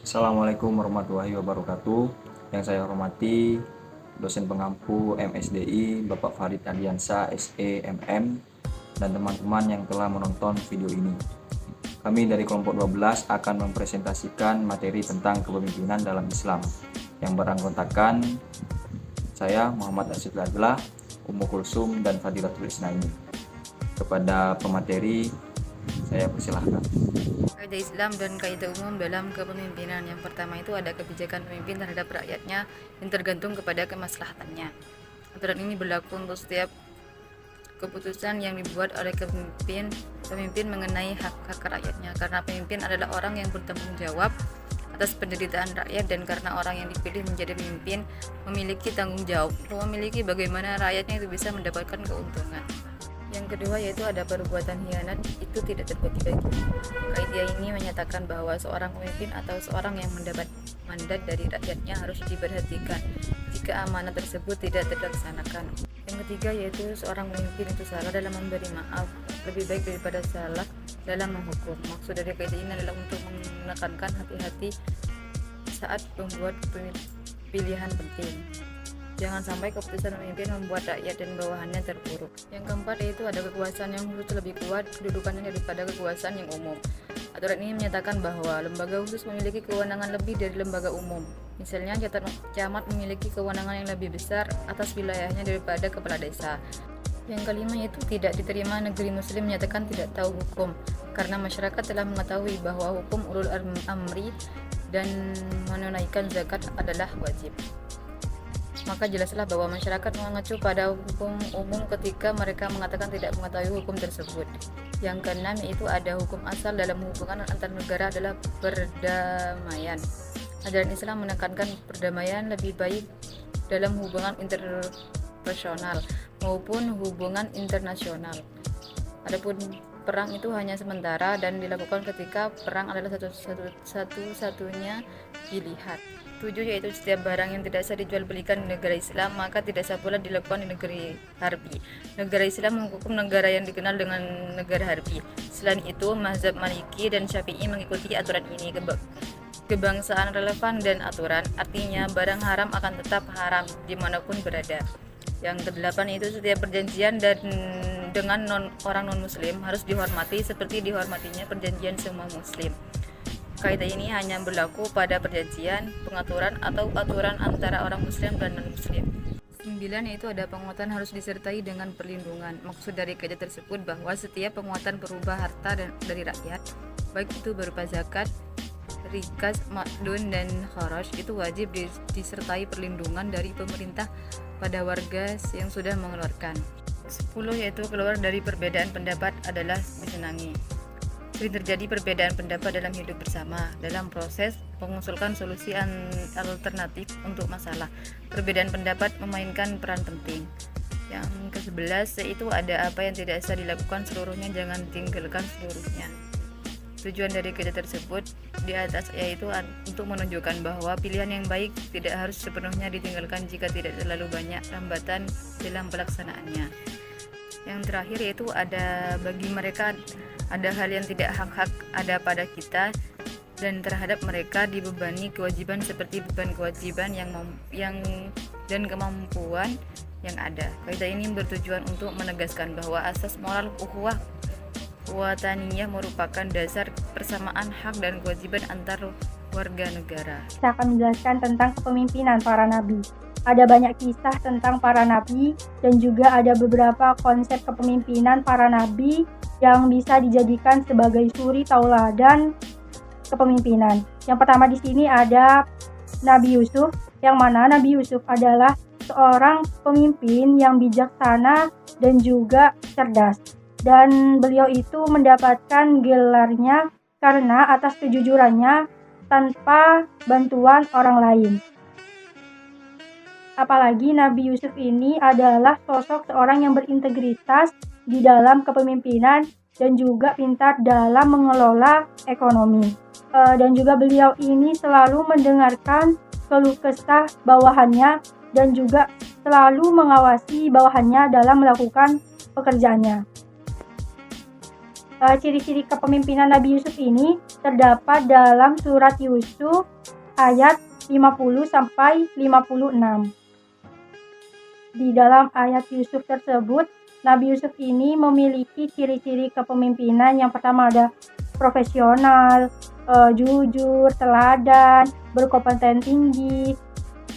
Assalamualaikum warahmatullahi wabarakatuh. Yang saya hormati dosen pengampu MSDI Bapak Farid Ardiansa SEMM dan teman-teman yang telah menonton video ini. Kami dari kelompok 12 akan mempresentasikan materi tentang kepemimpinan dalam Islam yang beranggotakan saya Muhammad Asyid Ladlah, Ummu Kulsum dan Fadilatul Isnaini. Kepada pemateri saya persilahkan. Kaidah Islam dan kaidah umum dalam kepemimpinan. Yang pertama itu ada kebijakan pemimpin terhadap rakyatnya yang tergantung kepada kemaslahatannya. Aturan ini berlaku untuk setiap keputusan yang dibuat oleh pemimpin mengenai hak-hak rakyatnya, karena pemimpin adalah orang yang bertanggung jawab atas penderitaan rakyat, dan karena orang yang dipilih menjadi pemimpin memiliki tanggung jawab memiliki bagaimana rakyatnya itu bisa mendapatkan keuntungan. Yang kedua yaitu ada perbuatan khianat itu tidak terbagi-bagi. Kaidah ini menyatakan bahwa seorang pemimpin atau seorang yang mendapat mandat dari rakyatnya harus diperhatikan jika amanat tersebut tidak terlaksanakan. Yang ketiga yaitu seorang pemimpin itu salah dalam memberi maaf lebih baik daripada salah dalam menghukum. Maksud dari kaidah ini adalah untuk menekankan hati-hati saat membuat pilihan penting. Jangan sampai keputusan pemimpin membuat rakyat dan bawahannya terpuruk. Yang keempat yaitu ada kekuasaan yang khusus lebih kuat kedudukannya daripada kekuasaan yang umum. Aturan ini menyatakan bahwa lembaga khusus memiliki kewenangan lebih dari lembaga umum. Misalnya camat memiliki kewenangan yang lebih besar atas wilayahnya daripada kepala desa. Yang kelima yaitu tidak diterima negeri muslim menyatakan tidak tahu hukum, karena masyarakat telah mengetahui bahwa hukum ulul amri dan menunaikan zakat adalah wajib. Maka jelaslah bahwa masyarakat mengacu pada hukum umum ketika mereka mengatakan tidak mengetahui hukum tersebut. Yang keenam yaitu ada hukum asal dalam hubungan antar negara adalah perdamaian. Ajaran Islam menekankan perdamaian lebih baik dalam hubungan interpersonal maupun hubungan internasional. Adapun perang itu hanya sementara dan dilakukan ketika perang adalah satu-satunya pilihan. 7 yaitu setiap barang yang tidak sah dijual belikan di negara Islam maka tidak sah pula dilakukan di negeri harbi. Negara Islam menghukum negara yang dikenal dengan negara harbi. Selain itu, mazhab Maliki dan Syafi'i mengikuti aturan ini. Kebangsaan relevan dan aturan, artinya barang haram akan tetap haram dimanapun berada. Yang kedelapan yaitu setiap perjanjian dengan orang non muslim harus dihormati seperti dihormatinya perjanjian semua muslim. Kaidah ini hanya berlaku pada perjanjian, pengaturan, atau aturan antara orang muslim dan non-muslim. 9 yaitu ada penguatan harus disertai dengan perlindungan. Maksud dari kaidah tersebut bahwa setiap penguatan berubah harta dari rakyat, baik itu berupa zakat, rikas, makdun, dan kharaj, itu wajib disertai perlindungan dari pemerintah pada warga yang sudah mengeluarkan. 10 yaitu keluar dari perbedaan pendapat adalah disenangi. Sering terjadi perbedaan pendapat dalam hidup bersama, dalam proses mengusulkan solusi alternatif untuk masalah. Perbedaan pendapat memainkan peran penting. Yang ke-11 yaitu ada apa yang tidak bisa dilakukan seluruhnya, jangan tinggalkan seluruhnya. Tujuan dari kaidah tersebut di atas yaitu untuk menunjukkan bahwa pilihan yang baik tidak harus sepenuhnya ditinggalkan jika tidak terlalu banyak hambatan dalam pelaksanaannya. Yang terakhir yaitu ada bagi mereka ada hal yang tidak hak-hak ada pada kita, dan terhadap mereka dibebani kewajiban seperti beban kewajiban dan kemampuan yang ada. Kaidah ini bertujuan untuk menegaskan bahwa asas moral ukhuwah wataniyah merupakan dasar persamaan hak dan kewajiban antar warga negara. Saya akan menjelaskan tentang kepemimpinan para nabi. Ada banyak kisah tentang para nabi dan juga ada beberapa konsep kepemimpinan para nabi yang bisa dijadikan sebagai suri tauladan kepemimpinan. Yang pertama di sini ada Nabi Yusuf, yang mana Nabi Yusuf adalah seorang pemimpin yang bijaksana dan juga cerdas. Dan beliau itu mendapatkan gelarnya karena atas kejujurannya tanpa bantuan orang lain. Apalagi Nabi Yusuf ini adalah sosok seorang yang berintegritas di dalam kepemimpinan dan juga pintar dalam mengelola ekonomi. Dan juga beliau ini selalu mendengarkan keluh kesah bawahannya dan juga selalu mengawasi bawahannya dalam melakukan pekerjaannya. Ciri-ciri kepemimpinan Nabi Yusuf ini terdapat dalam surat Yusuf ayat 50 sampai 56. Di dalam ayat Yusuf tersebut, Nabi Yusuf ini memiliki ciri-ciri kepemimpinan. Yang pertama ada profesional, jujur, teladan, berkompeten tinggi,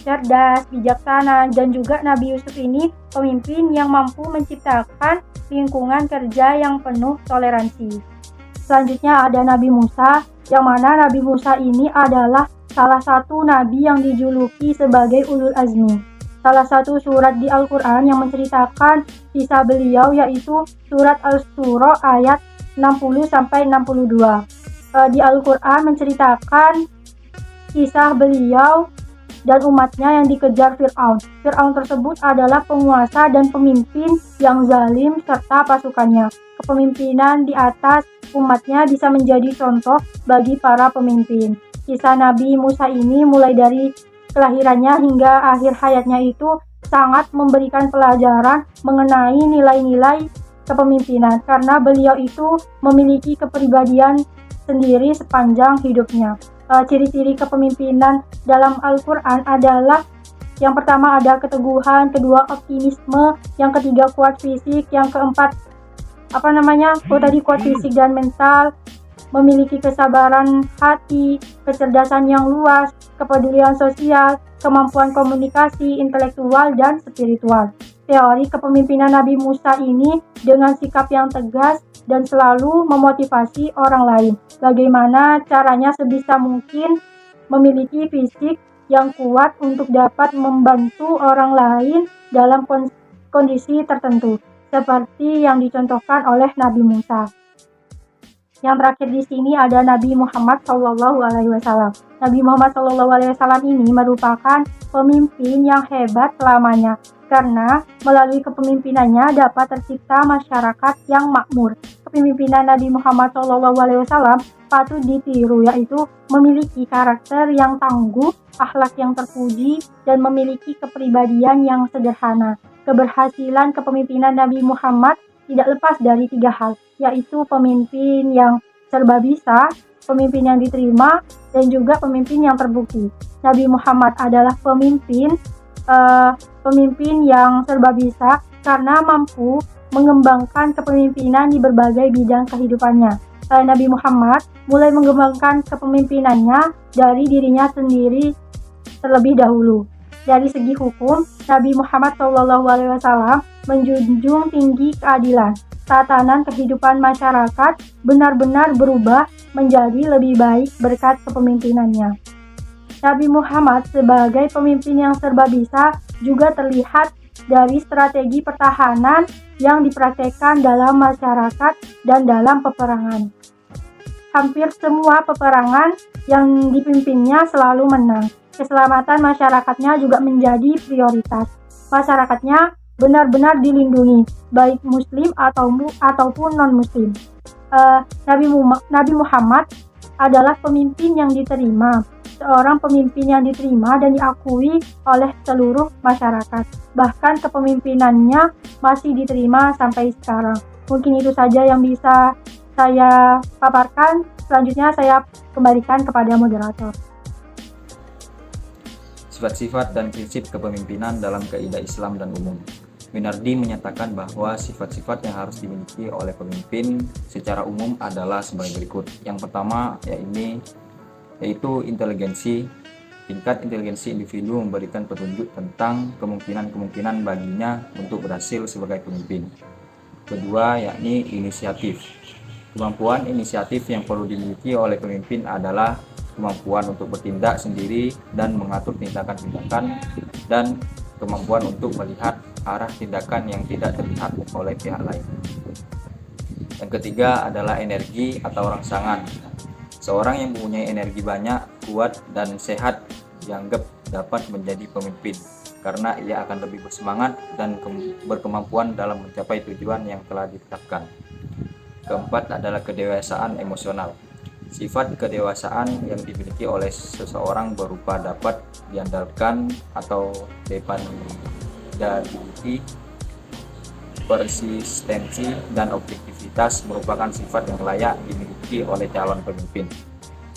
cerdas, bijaksana, dan juga Nabi Yusuf ini pemimpin yang mampu menciptakan lingkungan kerja yang penuh toleransi. Selanjutnya ada Nabi Musa, yang mana Nabi Musa ini adalah salah satu nabi yang dijuluki sebagai ulul azmi. Salah satu surat di Al-Quran yang menceritakan kisah beliau yaitu surat Al-Syura ayat 60 sampai 62. Di Al-Quran menceritakan kisah beliau dan umatnya yang dikejar Fir'aun. Fir'aun tersebut adalah penguasa dan pemimpin yang zalim serta pasukannya. Kepemimpinan di atas umatnya bisa menjadi contoh bagi para pemimpin. Kisah Nabi Musa ini mulai dari kelahirannya hingga akhir hayatnya itu sangat memberikan pelajaran mengenai nilai-nilai kepemimpinan karena beliau itu memiliki kepribadian sendiri sepanjang hidupnya. Ciri-ciri kepemimpinan dalam Al-Quran adalah yang pertama ada keteguhan, kedua optimisme, yang ketiga kuat fisik, yang keempat kuat fisik dan mental, memiliki kesabaran hati, kecerdasan yang luas, kepedulian sosial, kemampuan komunikasi, intelektual, dan spiritual. Teori kepemimpinan Nabi Musa ini dengan sikap yang tegas dan selalu memotivasi orang lain. Bagaimana caranya sebisa mungkin memiliki fisik yang kuat untuk dapat membantu orang lain dalam kondisi tertentu, seperti yang dicontohkan oleh Nabi Musa. Yang terakhir di sini ada Nabi Muhammad SAW. Nabi Muhammad SAW ini merupakan pemimpin yang hebat selamanya, karena melalui kepemimpinannya dapat tercipta masyarakat yang makmur. Kepemimpinan Nabi Muhammad SAW patut ditiru, yaitu memiliki karakter yang tangguh, akhlak yang terpuji, dan memiliki kepribadian yang sederhana. Keberhasilan kepemimpinan Nabi Muhammad tidak lepas dari 3 hal, yaitu pemimpin yang serba bisa, pemimpin yang diterima, dan juga pemimpin yang terbukti. Nabi Muhammad adalah pemimpin yang serba bisa karena mampu mengembangkan kepemimpinan di berbagai bidang kehidupannya. Nabi Muhammad mulai mengembangkan kepemimpinannya dari dirinya sendiri terlebih dahulu. Dari segi hukum, Nabi Muhammad SAW menjunjung tinggi keadilan. Tatanan kehidupan masyarakat benar-benar berubah menjadi lebih baik berkat kepemimpinannya. Nabi Muhammad sebagai pemimpin yang serba bisa juga terlihat dari strategi pertahanan yang dipraktekkan dalam masyarakat dan dalam peperangan. Hampir semua peperangan yang dipimpinnya selalu menang. Keselamatan masyarakatnya juga menjadi prioritas. Masyarakatnya benar-benar dilindungi, baik muslim ataupun non-muslim. Nabi Muhammad adalah pemimpin yang diterima, seorang pemimpin yang diterima dan diakui oleh seluruh masyarakat. Bahkan kepemimpinannya masih diterima sampai sekarang. Mungkin itu saja yang bisa saya paparkan. Selanjutnya saya kembalikan kepada moderator. Sifat-sifat dan prinsip kepemimpinan dalam kaidah Islam dan umum. Minardi menyatakan bahwa sifat-sifat yang harus dimiliki oleh pemimpin secara umum adalah sebagai berikut. Yang pertama yaitu inteligensi. Tingkat inteligensi individu memberikan petunjuk tentang kemungkinan-kemungkinan baginya untuk berhasil sebagai pemimpin. Kedua, yakni inisiatif. Kemampuan inisiatif yang perlu dimiliki oleh pemimpin adalah kemampuan untuk bertindak sendiri dan mengatur tindakan-tindakan, dan kemampuan untuk melihat arah tindakan yang tidak terlihat oleh pihak lain. Yang ketiga adalah energi atau rangsangan. Seorang yang mempunyai energi banyak, kuat, dan sehat dianggap dapat menjadi pemimpin karena ia akan lebih bersemangat dan berkemampuan dalam mencapai tujuan yang telah ditetapkan. Keempat adalah kedewasaan emosional. Sifat kedewasaan yang dimiliki oleh seseorang berupa dapat diandalkan atau dependability, persistensi, dan objektivitas merupakan sifat yang layak dimiliki oleh calon pemimpin.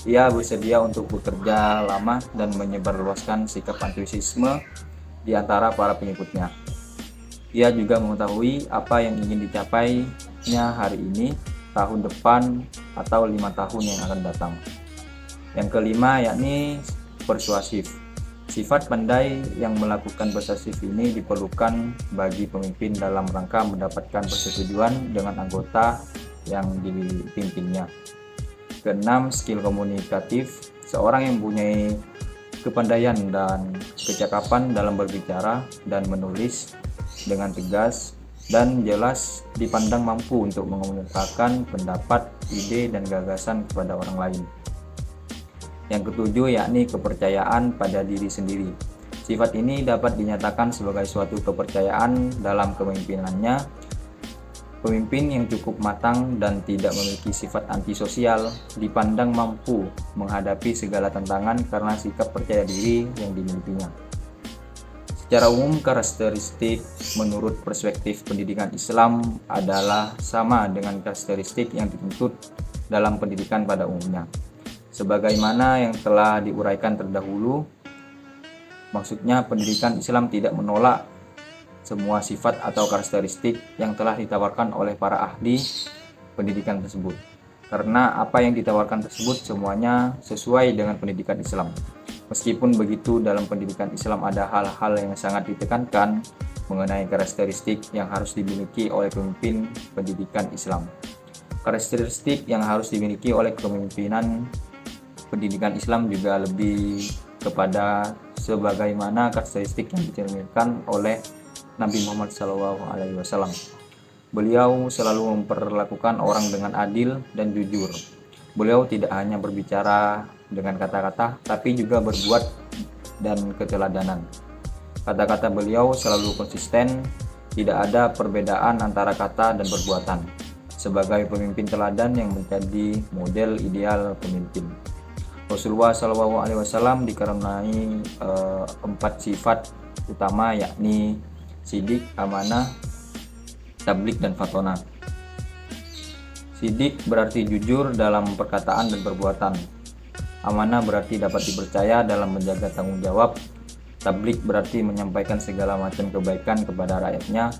Ia bersedia untuk bekerja lama dan menyebarluaskan sikap antusiasme di antara para pengikutnya. Ia juga mengetahui apa yang ingin dicapainya hari ini, tahun depan, atau 5 tahun yang akan datang. Yang kelima yakni persuasif. Sifat pandai yang melakukan persuasif ini diperlukan bagi pemimpin dalam rangka mendapatkan persetujuan dengan anggota yang dipimpinnya. Keenam, skill komunikatif. Seorang yang mempunyai kepandaian dan kecakapan dalam berbicara dan menulis dengan tegas dan jelas dipandang mampu untuk mengemukakan pendapat, ide, dan gagasan kepada orang lain. Yang ketujuh yakni kepercayaan pada diri sendiri. Sifat ini dapat dinyatakan sebagai suatu kepercayaan dalam kepemimpinannya. Pemimpin yang cukup matang dan tidak memiliki sifat antisosial dipandang mampu menghadapi segala tantangan karena sikap percaya diri yang dimilikinya. Secara umum, karakteristik menurut perspektif pendidikan Islam adalah sama dengan karakteristik yang dituntut dalam pendidikan pada umumnya. Sebagaimana yang telah diuraikan terdahulu, maksudnya pendidikan Islam tidak menolak semua sifat atau karakteristik yang telah ditawarkan oleh para ahli pendidikan tersebut. Karena apa yang ditawarkan tersebut semuanya sesuai dengan pendidikan Islam. Meskipun begitu, dalam pendidikan Islam ada hal-hal yang sangat ditekankan mengenai karakteristik yang harus dimiliki oleh pemimpin pendidikan Islam. Karakteristik yang harus dimiliki oleh kepemimpinan pendidikan Islam juga lebih kepada sebagaimana karakteristik yang dicerminkan oleh Nabi Muhammad SAW. Beliau selalu memperlakukan orang dengan adil dan jujur. Beliau tidak hanya berbicara dengan kata-kata, tapi juga berbuat dan keteladanan. Kata-kata beliau selalu konsisten, tidak ada perbedaan antara kata dan perbuatan. Sebagai pemimpin teladan yang menjadi model ideal pemimpin, Rasulullah SAW dikaruniai 4 sifat utama, yakni sidik, amanah, tablik, dan fatona. Sidik berarti jujur dalam perkataan dan perbuatan. Amanah berarti dapat dipercaya dalam menjaga tanggung jawab. Tablik berarti menyampaikan segala macam kebaikan kepada rakyatnya.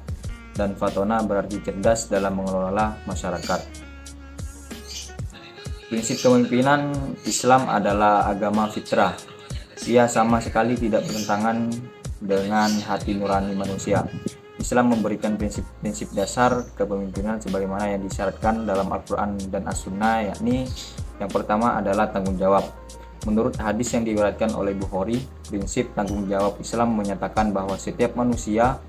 Dan fatona berarti cerdas dalam mengelola masyarakat. Prinsip kepemimpinan Islam adalah agama fitrah. Ia sama sekali tidak bertentangan dengan hati nurani manusia. Islam memberikan prinsip-prinsip dasar kepemimpinan sebagaimana yang disyaratkan dalam Al-Quran dan As-Sunnah, yakni yang pertama adalah tanggung jawab. Menurut hadis yang diriwayatkan oleh Bukhari, prinsip tanggung jawab Islam menyatakan bahwa setiap manusia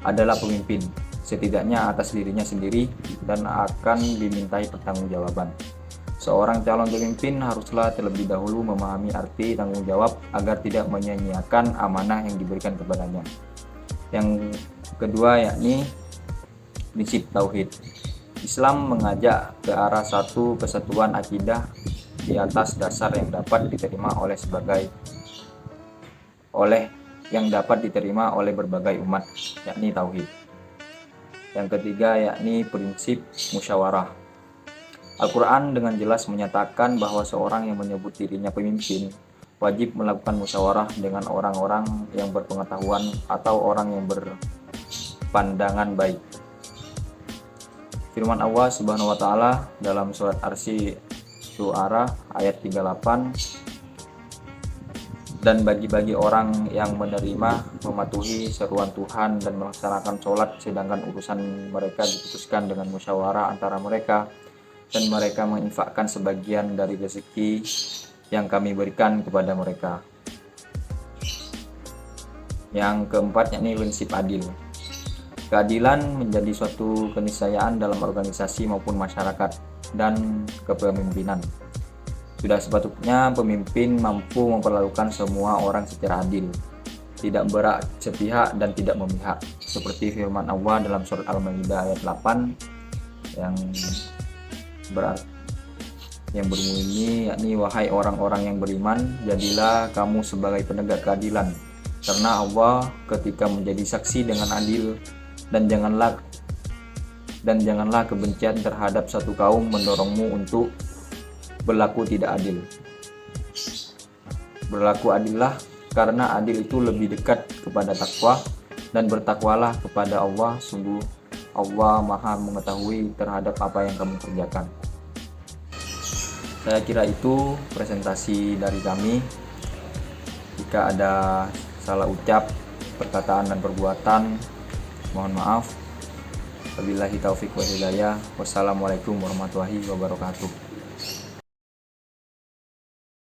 adalah pemimpin, setidaknya atas dirinya sendiri, dan akan dimintai pertanggungjawaban. Seorang calon pemimpin haruslah terlebih dahulu memahami arti tanggung jawab agar tidak menyia-nyiakan amanah yang diberikan kepadanya. Yang kedua yakni prinsip tauhid. Islam mengajak ke arah satu kesatuan akidah di atas dasar yang dapat diterima oleh berbagai umat, yakni tauhid. Yang ketiga yakni prinsip musyawarah. Al-Quran dengan jelas menyatakan bahwa seorang yang menyebut dirinya pemimpin wajib melakukan musyawarah dengan orang-orang yang berpengetahuan atau orang yang berpandangan baik. Firman Allah Subhanahu wa taala dalam surat Asy-Syu'ara ayat 38, dan bagi orang yang menerima, mematuhi seruan Tuhan dan melaksanakan sholat sedangkan urusan mereka diputuskan dengan musyawarah antara mereka, dan mereka menginfakkan sebagian dari rezeki yang kami berikan kepada mereka. Yang keempat yakni prinsip adil. Keadilan menjadi suatu keniscayaan dalam organisasi maupun masyarakat dan kepemimpinan. Sudah sepatutnya pemimpin mampu memperlakukan semua orang secara adil, tidak berat sepihak dan tidak memihak, seperti firman Allah dalam surat Al-Maidah ayat 8 yang berbunyi, yakni wahai orang-orang yang beriman, jadilah kamu sebagai penegak keadilan karena Allah ketika menjadi saksi dengan adil, dan janganlah dan janganlah kebencian terhadap satu kaum mendorongmu untuk berlaku tidak adil. Berlaku adillah, karena adil itu lebih dekat kepada takwa, dan bertakwalah kepada Allah, sungguh Allah Maha mengetahui terhadap apa yang kamu kerjakan. Saya kira itu presentasi dari kami. Jika ada salah ucap, perkataan dan perbuatan, mohon maaf. Wabillahi taufiq wal hidayah. Wassalamualaikum warahmatullahi wabarakatuh.